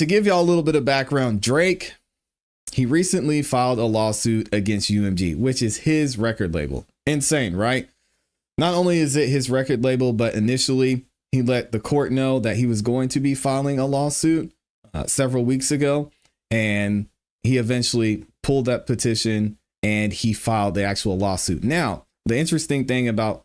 To give y'all a little bit of background, Drake, he recently filed a lawsuit against UMG, which is his record label. Insane, right? Not only is it his record label, but initially he let the court know that he was going to be filing a lawsuit several weeks ago. And he eventually pulled that petition and he filed the actual lawsuit. Now, the interesting thing about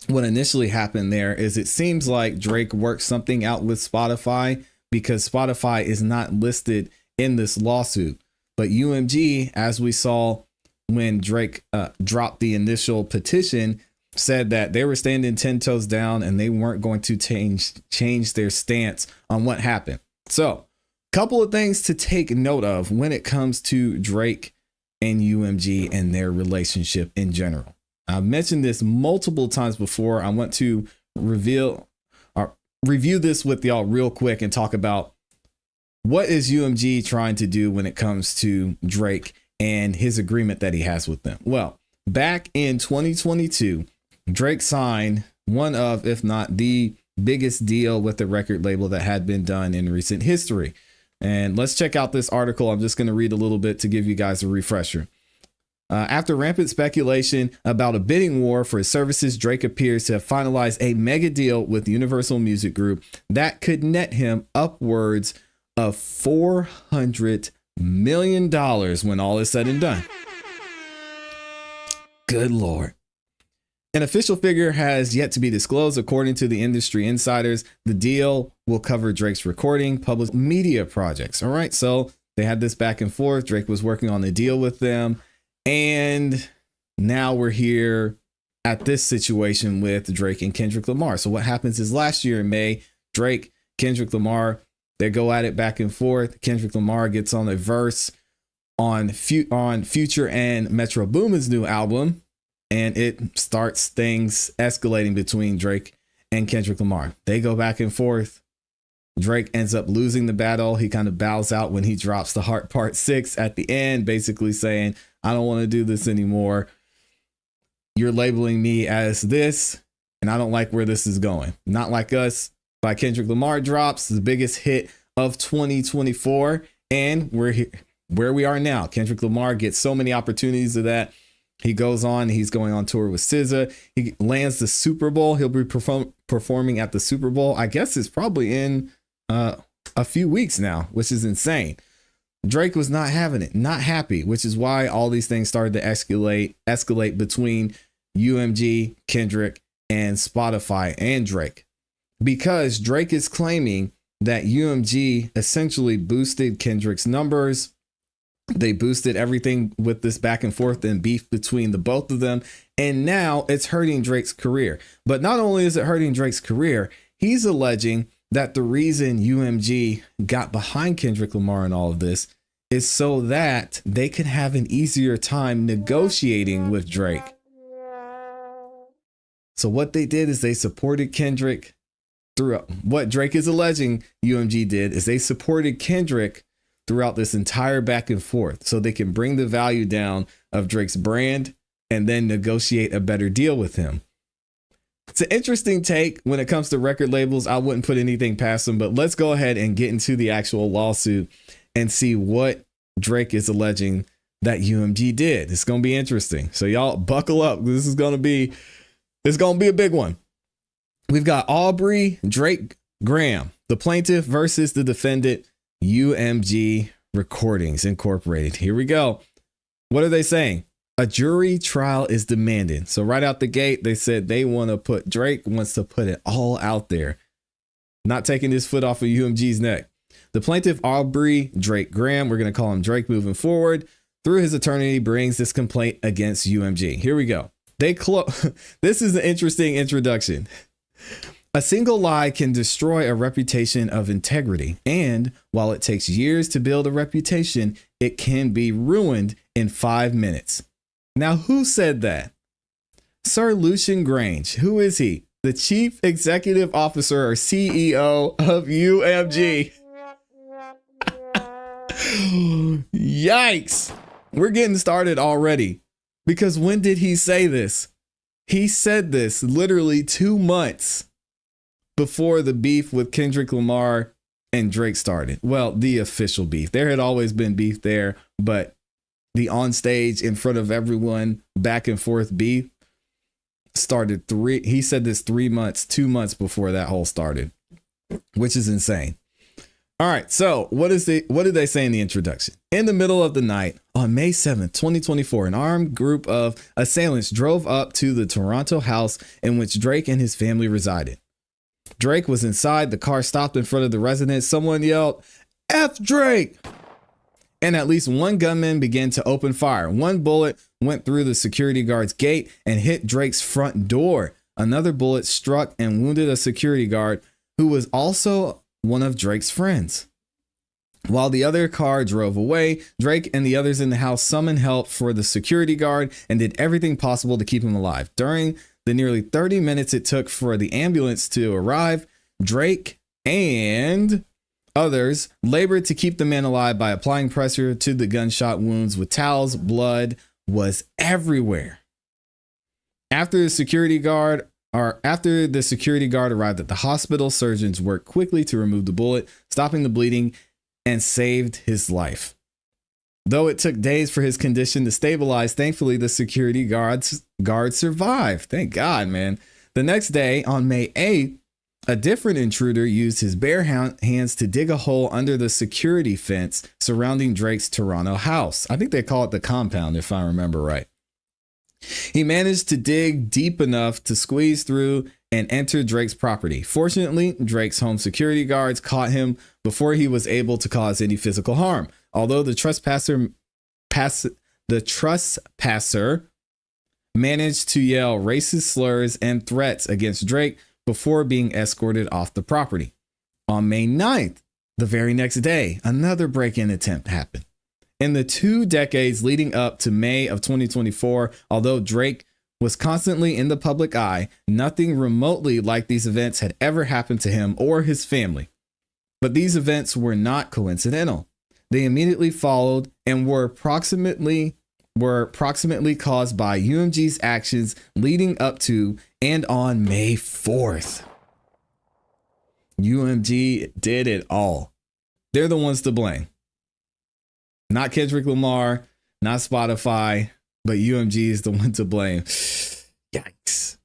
what initially happened there is it seems like Drake worked something out with Spotify, because Spotify is not listed in this lawsuit. But UMG, as we saw when Drake dropped the initial petition, said that they were standing 10 toes down and they weren't going to change their stance on what happened. So, couple of things to take note of when it comes to Drake and UMG and their relationship in general. I've mentioned this multiple times before. I want to review this with y'all real quick and talk about what is UMG trying to do when it comes to Drake and his agreement that he has with them. Well, back in 2022, Drake signed one of, if not the biggest deal with the record label that had been done in recent history. And let's check out this article. I'm just going to read a little bit to give you guys a refresher. After rampant speculation about a bidding war for his services, Drake appears to have finalized a mega deal with Universal Music Group that could net him upwards of $400 million when all is said and done. Good Lord. An official figure has yet to be disclosed. According to the industry insiders, the deal will cover Drake's recording, public media projects. All right. So they had this back and forth. Drake was working on the deal with them. And now we're here at this situation with Drake and Kendrick Lamar. So what happens is last year in May, Drake, Kendrick Lamar, they go at it back and forth. Kendrick Lamar gets on a verse on Future and Metro Boomin's new album. And it starts things escalating between Drake and Kendrick Lamar. They go back and forth. Drake ends up losing the battle. He kind of bows out when he drops the Heart Part 6 at the end, basically saying, I don't want to do this anymore. You're labeling me as this, and I don't like where this is going. Not Like Us by Kendrick Lamar drops, the biggest hit of 2024. And we're here where we are now. Kendrick Lamar gets so many opportunities of that. He goes on, he's going on tour with SZA. He lands the Super Bowl. He'll be performing at the Super Bowl. I guess it's probably in a few weeks now, which is insane. Drake was not having it, not happy, which is why all these things started to escalate between UMG, Kendrick, and Spotify and Drake. Because Drake is claiming that UMG essentially boosted Kendrick's numbers. They boosted everything with this back and forth and beef between the both of them. And now it's hurting Drake's career. But not only is it hurting Drake's career, he's alleging that the reason UMG got behind Kendrick Lamar and all of this is so that they could have an easier time negotiating with Drake. So what they did is they supported Kendrick throughout. What Drake is alleging UMG did is they supported Kendrick throughout this entire back and forth so they can bring the value down of Drake's brand and then negotiate a better deal with him. It's an interesting take when it comes to record labels. I wouldn't put anything past them, but let's go ahead and get into the actual lawsuit and see what Drake is alleging that UMG did. It's going to be interesting. So y'all buckle up. It's going to be a big one. We've got Aubrey Drake Graham, the plaintiff versus the defendant, UMG Recordings Incorporated. Here we go. What are they saying? A jury trial is demanded. So right out the gate, they said Drake wants to put it all out there. Not taking his foot off of UMG's neck. The plaintiff, Aubrey Drake Graham, we're going to call him Drake moving forward, through his attorney, brings this complaint against UMG. Here we go. This is an interesting introduction. A single lie can destroy a reputation of integrity. And while it takes years to build a reputation, it can be ruined in 5 minutes. Now, who said that? Sir Lucian Grange. Who is he? The Chief Executive Officer or CEO of UMG. Yikes. We're getting started already. Because when did he say this? He said this literally 2 months before the beef with Kendrick Lamar and Drake started. Well, the official beef. There had always been beef there, but the on stage in front of everyone back and forth beef started he said this 2 months before that whole started, which is insane. All right, so what did they say in the introduction? In the middle of the night on May 7th, 2024, an armed group of assailants drove up to the Toronto house in which Drake and his family resided. Drake was inside. The car stopped in front of the residence. Someone yelled, "F Drake!" And at least one gunman began to open fire. One bullet went through the security guard's gate and hit Drake's front door. Another bullet struck and wounded a security guard who was also one of Drake's friends. While the other car drove away, Drake and the others in the house summoned help for the security guard and did everything possible to keep him alive. During the nearly 30 minutes it took for the ambulance to arrive, Drake and others labored to keep the man alive by applying pressure to the gunshot wounds with towels. Blood was everywhere. After the security guard arrived at the hospital, surgeons worked quickly to remove the bullet, stopping the bleeding, and saved his life. Though it took days for his condition to stabilize, thankfully the security guard survived. Thank God, man. The next day, on May 8th, a different intruder used his bare hands to dig a hole under the security fence surrounding Drake's Toronto house. I think they call it the compound, if I remember right. He managed to dig deep enough to squeeze through and enter Drake's property. Fortunately, Drake's home security guards caught him before he was able to cause any physical harm. Although the trespasser managed to yell racist slurs and threats against Drake before being escorted off the property. On May 9th, the very next day, another break-in attempt happened. In the 2 decades leading up to May of 2024, although Drake was constantly in the public eye, nothing remotely like these events had ever happened to him or his family. But these events were not coincidental. They immediately followed and were approximately caused by UMG's actions leading up to and on May 4th. UMG did it all. They're the ones to blame. Not Kendrick Lamar, not Spotify, but UMG is the one to blame. Yikes.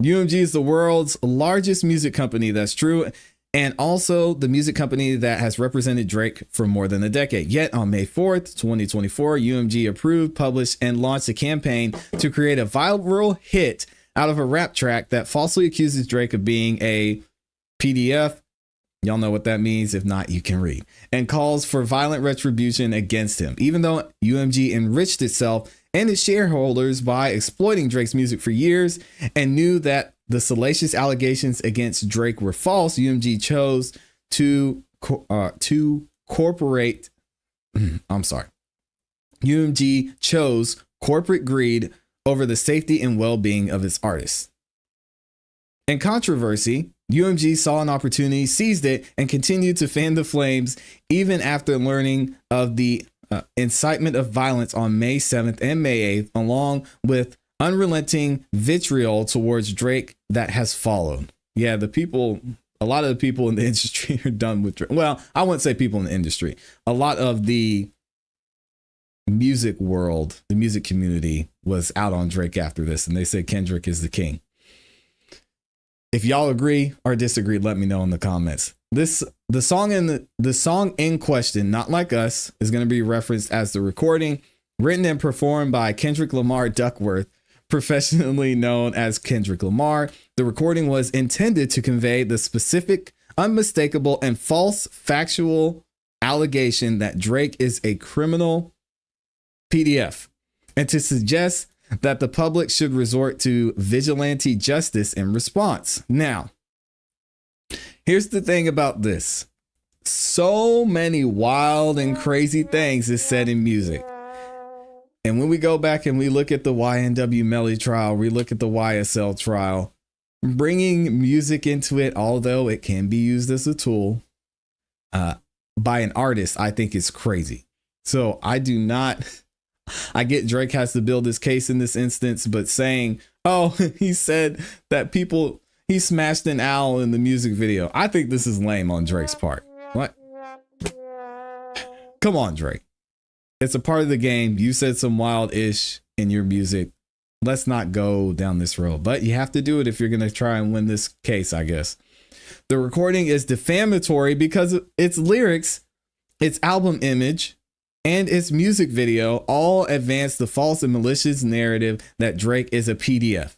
UMG is the world's largest music company, that's true, and also the music company that has represented Drake for more than a decade. Yet on May 4th, 2024, UMG approved, published, and launched a campaign to create a viral hit out of a rap track that falsely accuses Drake of being a PDF. Y'all know what that means. If not, you can read. And calls for violent retribution against him. Even though UMG enriched itself and its shareholders by exploiting Drake's music for years and knew that the salacious allegations against Drake were false, UMG chose to UMG chose corporate greed over the safety and well-being of its artists. In controversy, UMG saw an opportunity, seized it, and continued to fan the flames even after learning of the incitement of violence on May 7th and May 8th, along with unrelenting vitriol towards Drake that has followed. Yeah, a lot of the people in the industry are done with Drake. Well, I wouldn't say people in the industry. A lot of the music world, the music community was out on Drake after this, and they said Kendrick is the king. If y'all agree or disagree, let me know in the comments. The song in question, Not Like Us, is going to be referenced as the recording written and performed by Kendrick Lamar Duckworth, professionally known as Kendrick Lamar. The recording was intended to convey the specific, unmistakable, and false factual allegation that Drake is a criminal PDF, and to suggest that the public should resort to vigilante justice in response. Now, here's the thing about this. So many wild and crazy things is said in music. And when we go back and we look at the YNW Melly trial, we look at the YSL trial, bringing music into it, although it can be used as a tool by an artist, I think is crazy. So I get Drake has to build his case in this instance, but saying, oh, he said that he smashed an owl in the music video. I think this is lame on Drake's part. What? Come on, Drake. It's a part of the game. You said some wild-ish in your music. Let's not go down this road, but you have to do it if you're going to try and win this case, I guess. The recording is defamatory because its lyrics, its album image, and its music video all advance the false and malicious narrative that Drake is a PDF.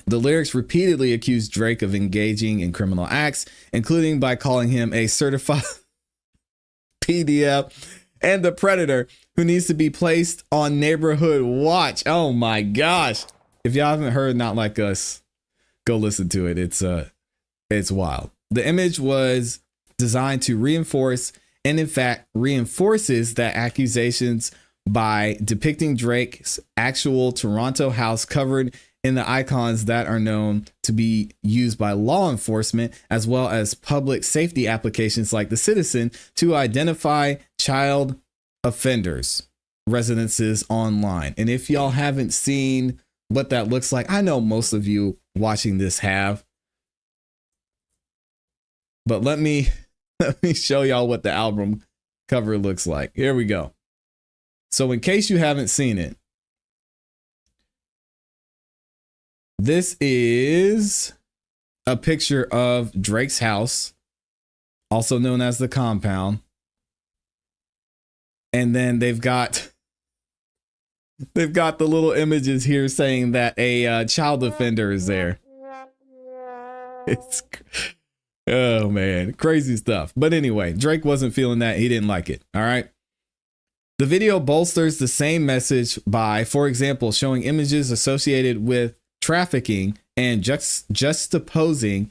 The lyrics repeatedly accuse Drake of engaging in criminal acts, including by calling him a certified PDF and a predator who needs to be placed on neighborhood watch. Oh my gosh. If y'all haven't heard Not Like Us, go listen to it. It's wild. The image was designed to reinforce, and in fact reinforces, that accusations by depicting Drake's actual Toronto house covered in the icons that are known to be used by law enforcement, as well as public safety applications like The Citizen, to identify child offenders' residences online. And if y'all haven't seen what that looks like, I know most of you watching this have, but let me show y'all what the album cover looks like. Here we go. So in case you haven't seen it, this is a picture of Drake's house, also known as the compound. And then they've got the little images here saying that a child offender is there. It's, oh man, crazy stuff. But anyway, Drake wasn't feeling that. He didn't like it. All right. The video bolsters the same message by, for example, showing images associated with trafficking and juxtaposing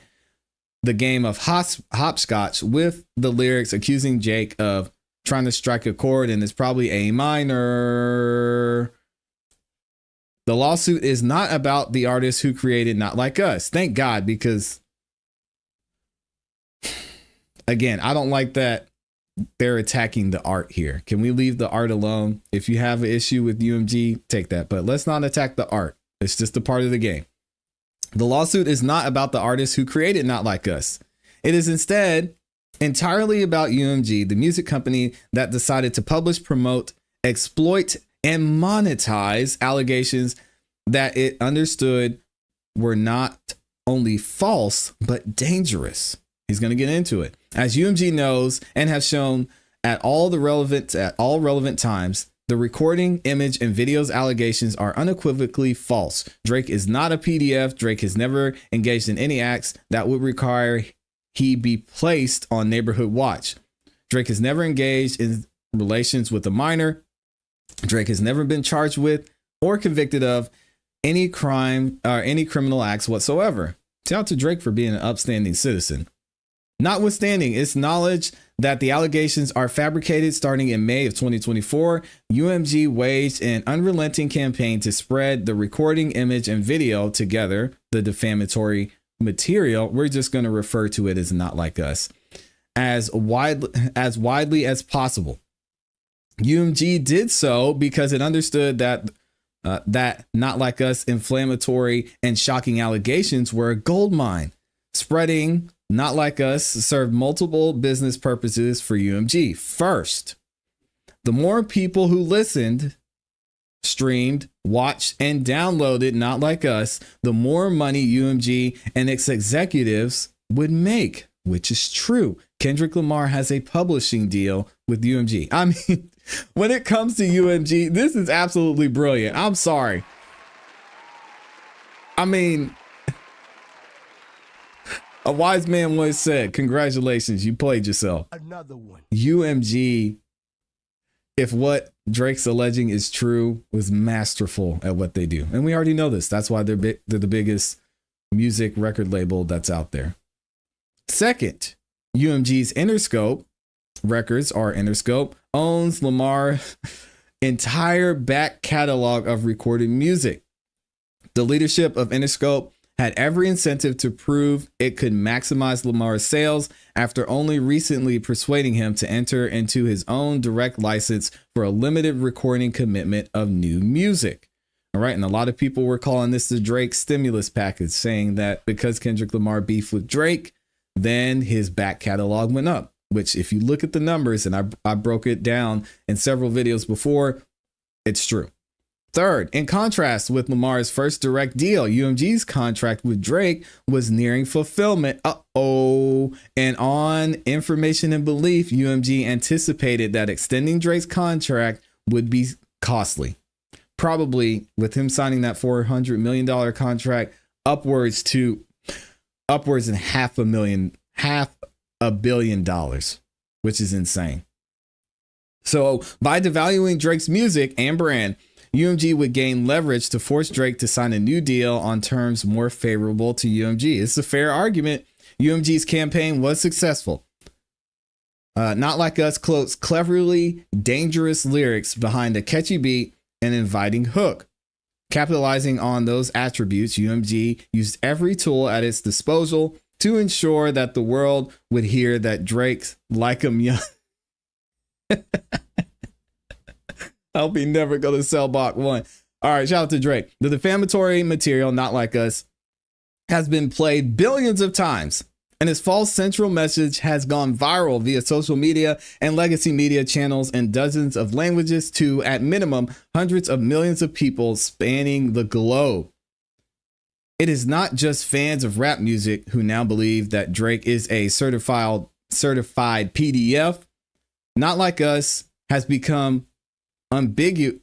the game of hopscotch with the lyrics accusing Jake of trying to strike a chord, and it's probably A minor. The lawsuit is not about the artist who created Not Like Us. Thank God, because again, I don't like that they're attacking the art here. Can we leave the art alone? If you have an issue with UMG, take that, but let's not attack the art. It's just a part of the game. The lawsuit is not about the artist who created Not Like Us. It is instead entirely about UMG, the music company that decided to publish, promote, exploit, and monetize allegations that it understood were not only false, but dangerous. He's going to get into it. As UMG knows and have shown at all relevant times, the recording, image, and videos allegations are unequivocally false. Drake is not a PDF. Drake has never engaged in any acts that would require he be placed on neighborhood watch. Drake has never engaged in relations with a minor. Drake has never been charged with or convicted of any crime or any criminal acts whatsoever. Shout out to Drake for being an upstanding citizen. Notwithstanding its knowledge that the allegations are fabricated, starting in May of 2024, UMG waged an unrelenting campaign to spread the recording, image, and video together, the defamatory material. We're just going to refer to it as Not Like Us, as widely as possible. UMG did so because it understood that Not Like Us inflammatory and shocking allegations were a gold mine. Spreading Not Like Us served multiple business purposes for UMG. First, the more people who listened, streamed, watched, and downloaded Not Like Us, the more money UMG and its executives would make, which is true. Kendrick Lamar has a publishing deal with UMG. I mean, when it comes to UMG, this is absolutely brilliant. I'm sorry. I mean, a wise man once said, congratulations, you played yourself. Another one. UMG, if what Drake's alleging is true, was masterful at what they do. And we already know this. That's why they're the biggest music record label that's out there. Second, UMG's Interscope Records, or Interscope, owns Lamar's entire back catalog of recorded music. The leadership of Interscope had every incentive to prove it could maximize Lamar's sales after only recently persuading him to enter into his own direct license for a limited recording commitment of new music. All right. And a lot of people were calling this the Drake stimulus package, saying that because Kendrick Lamar beefed with Drake, then his back catalog went up. which if you look at the numbers, and I broke it down in several videos before, it's true. Third, in contrast with Lamar's first direct deal, UMG's contract with Drake was nearing fulfillment. And on information and belief, UMG anticipated that extending Drake's contract would be costly. Probably with him signing that $400 million contract, upwards in $500 million, which is insane. So by devaluing Drake's music and brand, UMG would gain leverage to force Drake to sign a new deal on terms more favorable to UMG. It's a fair argument. UMG's campaign was successful. Not Like Us quotes cleverly dangerous lyrics behind a catchy beat and inviting hook. Capitalizing on those attributes, UMG used every tool at its disposal to ensure that the world would hear that Drake's Like 'Em Young. I hope he never go to sell Bach 1. All right, shout out to Drake. The defamatory material, Not Like Us, has been played billions of times, and his false central message has gone viral via social media and legacy media channels in dozens of languages to, at minimum, hundreds of millions of people spanning the globe. It is not just fans of rap music who now believe that Drake is a certified PDF. Not Like Us has become ubiquitous.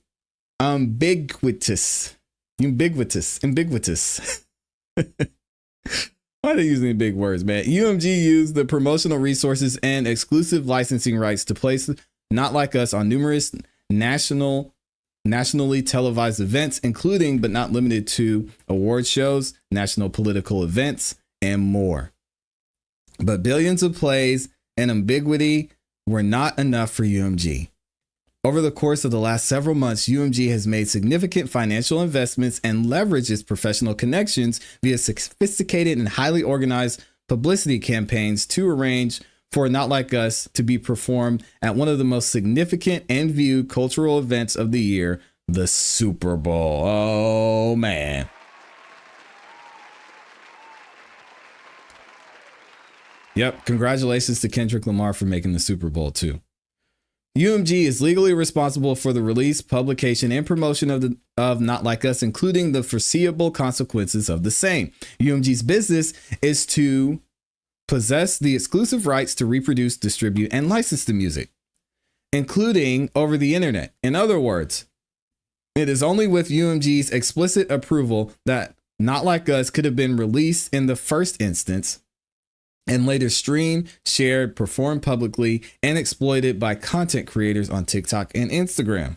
Why are they using big words, man? UMG used the promotional resources and exclusive licensing rights to place Not Like Us on numerous nationally televised events, including but not limited to award shows, national political events, and more. But billions of plays and ambiguity were not enough for UMG. Over the course of the last several months, UMG has made significant financial investments and leveraged its professional connections via sophisticated and highly organized publicity campaigns to arrange for Not Like Us to be performed at one of the most significant and viewed cultural events of the year, the Super Bowl. Oh, man. Yep. Congratulations to Kendrick Lamar for making the Super Bowl, too. UMG is legally responsible for the release, publication, and promotion of Not Like Us, including the foreseeable consequences of the same. UMG's business is to possess the exclusive rights to reproduce, distribute, and license the music, including over the internet. In other words, it is only with UMG's explicit approval that Not Like Us could have been released in the first instance and later streamed, shared, performed publicly, and exploited by content creators on TikTok and Instagram.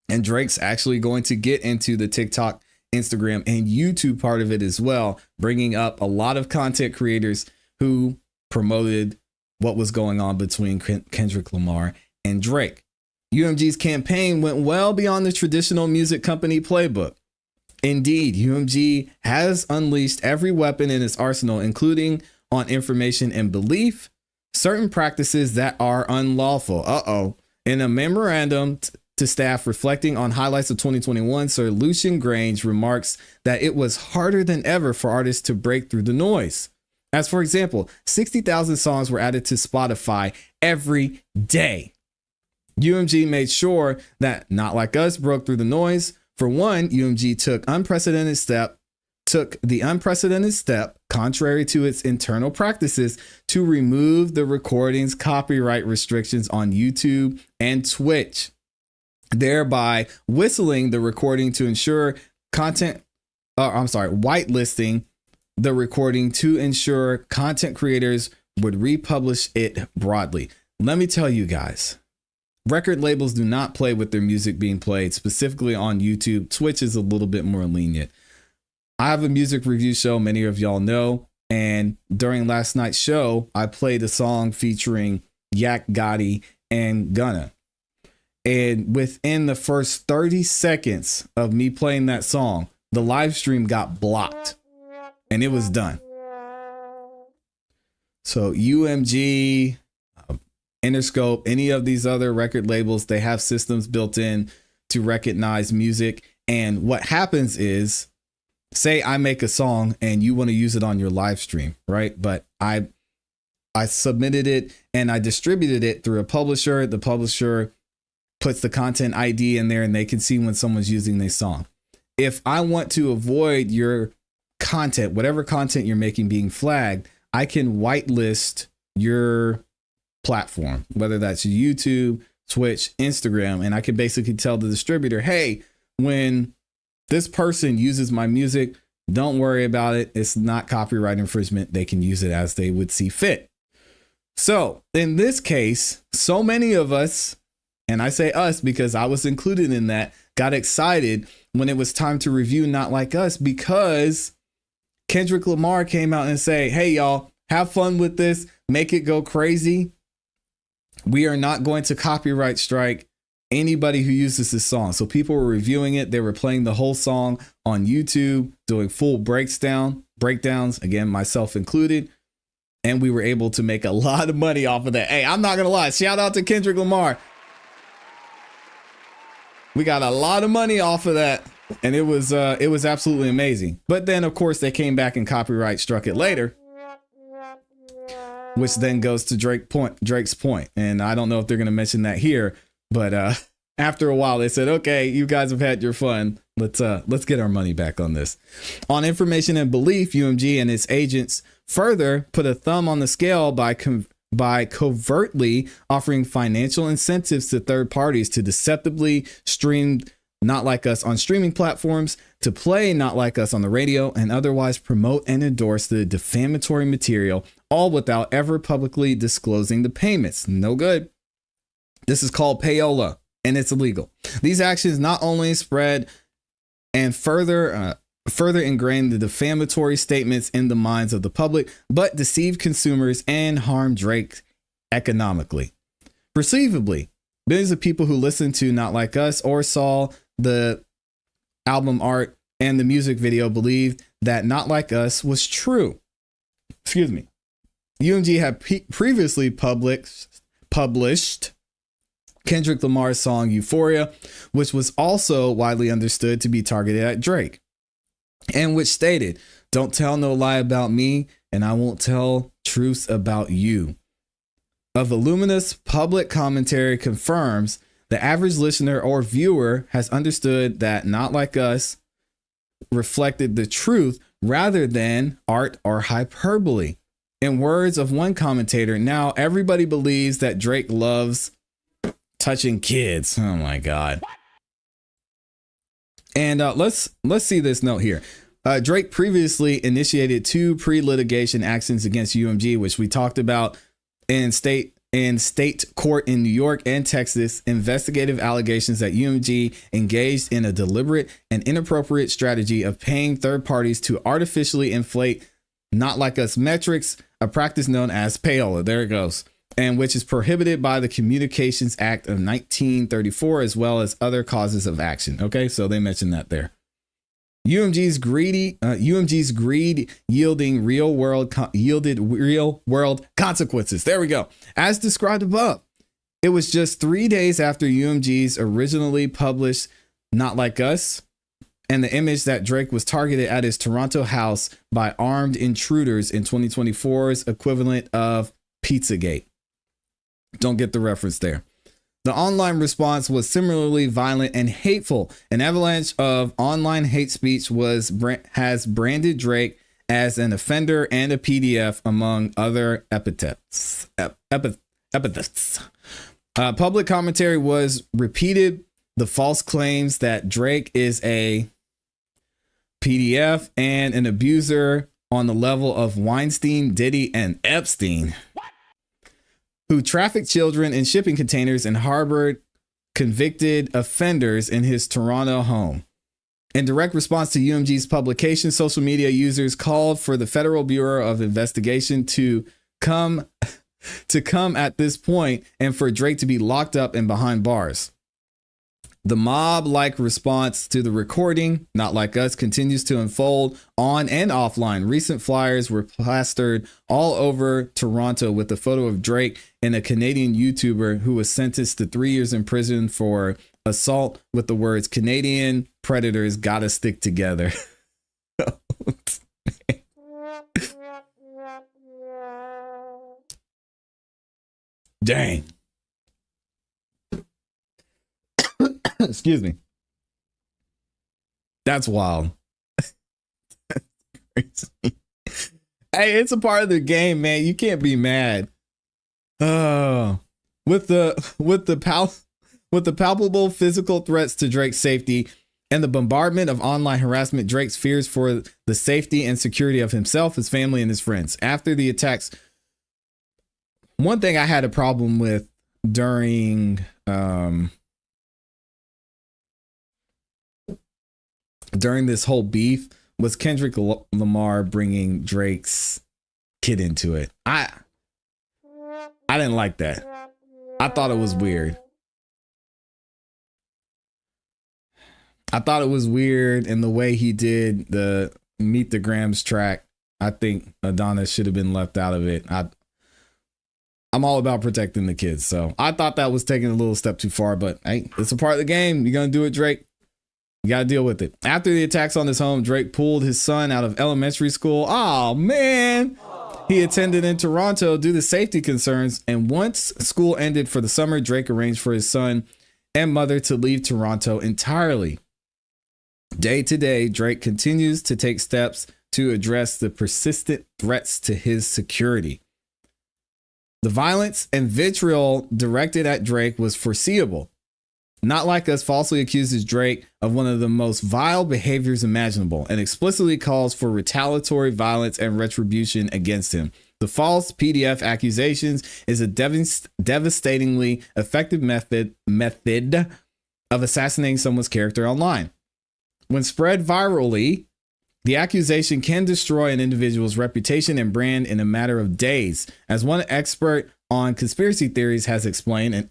And Drake's actually going to get into the TikTok, Instagram, and YouTube part of it as well, bringing up a lot of content creators who promoted what was going on between Kendrick Lamar and Drake. UMG's campaign went well beyond the traditional music company playbook. Indeed, UMG has unleashed every weapon in its arsenal, including on information and belief, certain practices that are unlawful. In a memorandum to staff reflecting on highlights of 2021, Sir Lucian Grange remarks that it was harder than ever for artists to break through the noise. As for example, 60,000 songs were added to Spotify every day. UMG made sure that Not Like Us broke through the noise. For one, UMG took the unprecedented step, contrary to its internal practices, to remove the recording's copyright restrictions on YouTube and Twitch, thereby whistling the recording to ensure whitelisting the recording to ensure content creators would republish it broadly. Let me tell you guys, record labels do not play with their music being played, specifically on YouTube. Twitch is a little bit more lenient. I have a music review show, many of y'all know, and during last night's show, I played a song featuring Yak Gotti and Gunna. And within the first 30 seconds of me playing that song, the live stream got blocked and it was done. So UMG, Interscope, any of these other record labels, they have systems built in to recognize music. And what happens is, say I make a song and you want to use it on your live stream, right? But I submitted it and I distributed it through a publisher. The publisher puts the content ID in there and they can see when someone's using their song. If I want to avoid your content, whatever content you're making being flagged, I can whitelist your platform, whether that's YouTube, Twitch, Instagram, and I can basically tell the distributor, hey, when this person uses my music, don't worry about it. It's not copyright infringement. They can use it as they would see fit. So in this case, so many of us, and I say us because I was included in that, got excited when it was time to review Not Like Us because Kendrick Lamar came out and say, hey, y'all, have fun with this. Make it go crazy. We are not going to copyright strike anybody who uses this song. So people were reviewing it. They were playing the whole song on YouTube, doing full breakdowns, again, myself included. And we were able to make a lot of money off of that. Hey, I'm not going to lie. Shout out to Kendrick Lamar. We got a lot of money off of that. And it was absolutely amazing. But then, of course, they came back and copyright struck it later, which then goes to Drake's point. And I don't know if they're going to mention that here, but after a while they said, okay, you guys have had your fun. Let's get our money back on this. On information and belief, UMG and its agents further put a thumb on the scale by covertly offering financial incentives to third parties to deceptively stream Not Like Us on streaming platforms, to play Not Like Us on the radio, and otherwise promote and endorse the defamatory material, all without ever publicly disclosing the payments. No good. This is called payola, and it's illegal. These actions not only spread and further ingrain the defamatory statements in the minds of the public, but deceive consumers and harm Drake economically. Perceivably, millions of people who listened to Not Like Us or saw the album art and the music video believed that Not Like Us was true. Excuse me. UMG had previously published Kendrick Lamar's song Euphoria, which was also widely understood to be targeted at Drake, and which stated, "Don't tell no lie about me, and I won't tell truths about you." A voluminous public commentary confirms the average listener or viewer has understood that Not Like Us reflected the truth rather than art or hyperbole. In words of one commentator, now everybody believes that Drake loves touching kids. Oh my God. And let's see this note here. Drake previously initiated 2 pre-litigation actions against UMG, which we talked about in state court in New York and Texas. Investigative allegations that UMG engaged in a deliberate and inappropriate strategy of paying third parties to artificially inflate Not Like Us metrics, a practice known as payola. There it goes. And which is prohibited by the Communications Act of 1934, as well as other causes of action. Okay, so they mentioned that there. UMG's greed yielded real world consequences. There we go. As described above, it was just 3 days after UMG's originally published Not Like Us, and the image that Drake was targeted at his Toronto house by armed intruders in 2024's equivalent of Pizzagate. Don't get the reference there. The online response was similarly violent and hateful. An avalanche of online hate speech has branded Drake as an offender and a PDF, among other epithets. Public commentary was repeated the false claims that Drake is a PDF and an abuser on the level of Weinstein, Diddy, and Epstein, who trafficked children in shipping containers and harbored convicted offenders in his Toronto home. In direct response to UMG's publication, social media users called for the Federal Bureau of Investigation to come at this point and for Drake to be locked up and behind bars. The mob-like response to the recording, Not Like Us, continues to unfold on and offline. Recent flyers were plastered all over Toronto with a photo of Drake and a Canadian YouTuber who was sentenced to 3 years in prison for assault with the words, "Canadian predators gotta stick together." Dang. Excuse me. That's wild. Crazy. Hey, it's a part of the game, man. You can't be mad. With the palpable physical threats to Drake's safety and the bombardment of online harassment, Drake's fears for the safety and security of himself, his family, and his friends. After the attacks, one thing I had a problem with during this whole beef was Kendrick Lamar bringing Drake's kid into it. I didn't like that. I thought it was weird. I thought it was weird in the way he did the Meet the Grams track. I think Adonis should have been left out of it. I'm all about protecting the kids, so I thought that was taking a little step too far, but hey, it's a part of the game. You're gonna do it, Drake. You got to deal with it. After the attacks on his home, Drake pulled his son out of elementary school. Oh, man. He attended in Toronto due to safety concerns. And once school ended for the summer, Drake arranged for his son and mother to leave Toronto entirely. Day to day, Drake continues to take steps to address the persistent threats to his security. The violence and vitriol directed at Drake was foreseeable. Not Like Us falsely accuses Drake of one of the most vile behaviors imaginable and explicitly calls for retaliatory violence and retribution against him. The false PDF accusations is a devastatingly effective method of assassinating someone's character online. When spread virally, the accusation can destroy an individual's reputation and brand in a matter of days. As one expert on conspiracy theories has explained,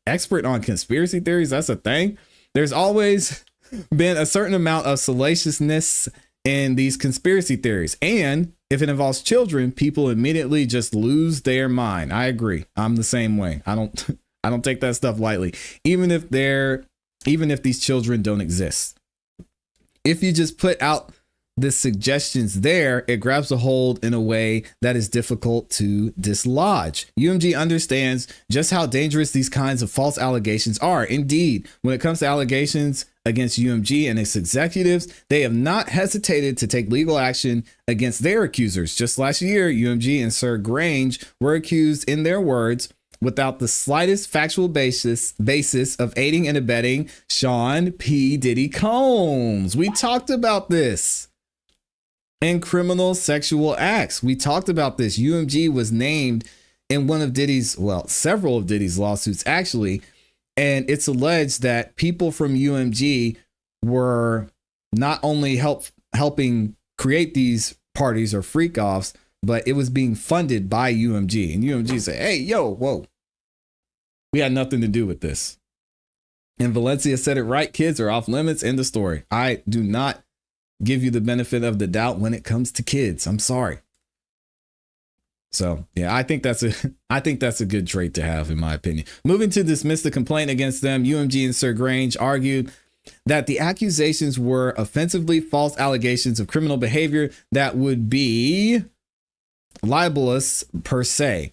expert on conspiracy theories, that's a thing. There's always been a certain amount of salaciousness in these conspiracy theories. And if it involves children, people immediately just lose their mind. I agree. I'm the same way. I don't take that stuff lightly, even if these children don't exist. If you just put out the suggestions there, it grabs a hold in a way that is difficult to dislodge. UMG understands just how dangerous these kinds of false allegations are. Indeed, when it comes to allegations against UMG and its executives, they have not hesitated to take legal action against their accusers. Just last year, UMG and Sir Grange were accused, in their words, without the slightest factual basis of aiding and abetting Sean P. Diddy Combs. We talked about this. And criminal sexual acts. We talked about this. UMG was named in one of several of Diddy's lawsuits, actually. And it's alleged that people from UMG were not only helping create these parties or freak offs, but it was being funded by UMG. And UMG said, hey, whoa, we had nothing to do with this. And Valencia said it right. Kids are off limits. End of story. I do not give you the benefit of the doubt when it comes to kids. I'm sorry. So yeah, I think that's a good trait to have, in my opinion. Moving to dismiss the complaint against them, UMG and Sir Grange argued that the accusations were offensively false allegations of criminal behavior that would be libelous per se,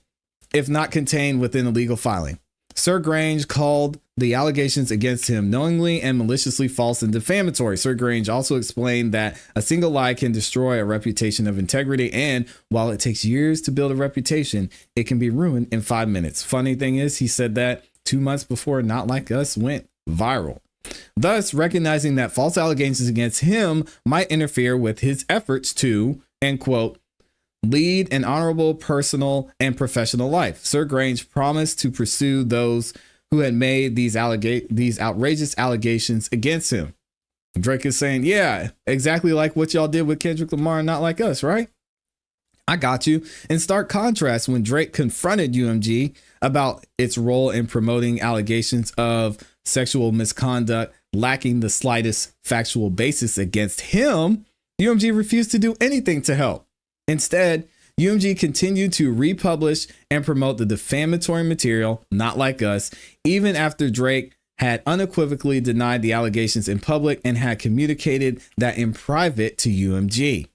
if not contained within a legal filing. Sir Grange called the allegations against him knowingly and maliciously false and defamatory. Sir Grange also explained that a single lie can destroy a reputation of integrity, and while it takes years to build a reputation, it can be ruined in 5 minutes. Funny thing is, he said that 2 months before Not Like Us went viral. Thus, recognizing that false allegations against him might interfere with his efforts to, end quote, lead an honorable personal and professional life. Sir Grange promised to pursue those who had made these outrageous allegations against him. Drake is saying, yeah, exactly like what y'all did with Kendrick Lamar and Not Like Us, right? I got you. In stark contrast, when Drake confronted UMG about its role in promoting allegations of sexual misconduct lacking the slightest factual basis against him, UMG refused to do anything to help. Instead, UMG continued to republish and promote the defamatory material, Not Like Us, even after Drake had unequivocally denied the allegations in public and had communicated that in private to UMG.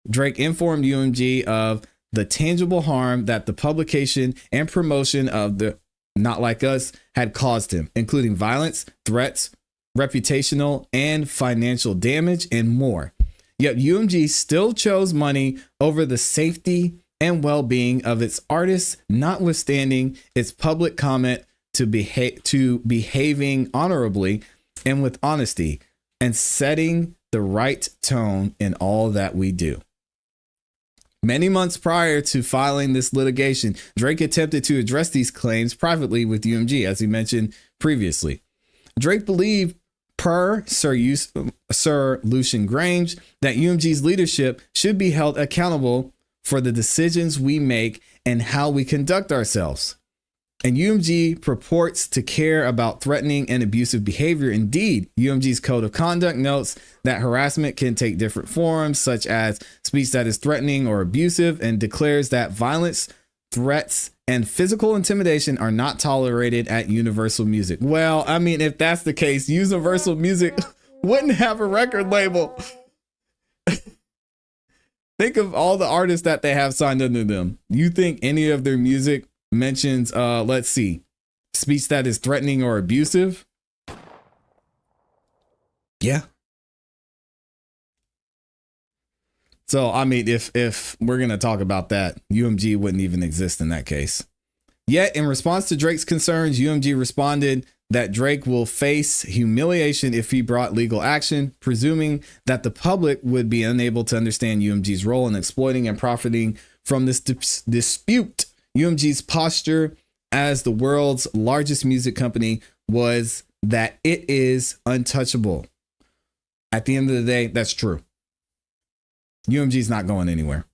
Drake informed UMG of the tangible harm that the publication and promotion of the Not Like Us had caused him, including violence, threats, reputational and financial damage, and more. Yet UMG still chose money over the safety and well-being of its artists, notwithstanding its public comment to behaving honorably and with honesty and setting the right tone in all that we do. Many months prior to filing this litigation, Drake attempted to address these claims privately with UMG, as he mentioned previously. Drake believed, per Sir Lucian Grange, that UMG's leadership should be held accountable for the decisions we make and how we conduct ourselves. And UMG purports to care about threatening and abusive behavior. Indeed, UMG's code of conduct notes that harassment can take different forms, such as speech that is threatening or abusive, and declares that violence, threats, and physical intimidation are not tolerated at Universal Music. Well, I mean, if that's the case, Universal Music wouldn't have a record label. Think of all the artists that they have signed under them. You think any of their music mentions, let's see, speech that is threatening or abusive? Yeah. So, I mean, if we're going to talk about that, UMG wouldn't even exist in that case. Yet, in response to Drake's concerns, UMG responded that Drake will face humiliation if he brought legal action, presuming that the public would be unable to understand UMG's role in exploiting and profiting from this dispute. UMG's posture as the world's largest music company was that it is untouchable. At the end of the day, that's true. UMG's not going anywhere.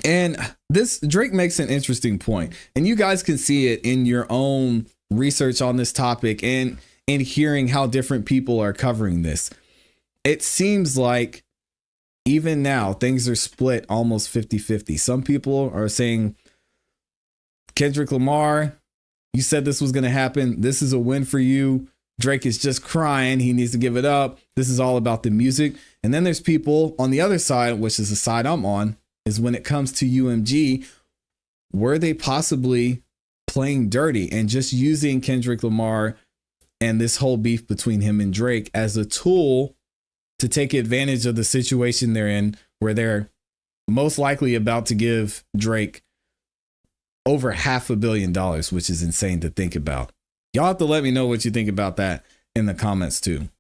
And this Drake makes an interesting point, and you guys can see it in your own research on this topic and in hearing how different people are covering this. It seems like even now things are split almost 50-50. Some people are saying, Kendrick Lamar, you said this was going to happen. This is a win for you. Drake is just crying. He needs to give it up. This is all about the music. And then there's people on the other side, which is the side I'm on, is when it comes to UMG, were they possibly playing dirty and just using Kendrick Lamar and this whole beef between him and Drake as a tool to take advantage of the situation they're in, where they're most likely about to give Drake over $500 million, which is insane to think about. Y'all have to let me know what you think about that in the comments too.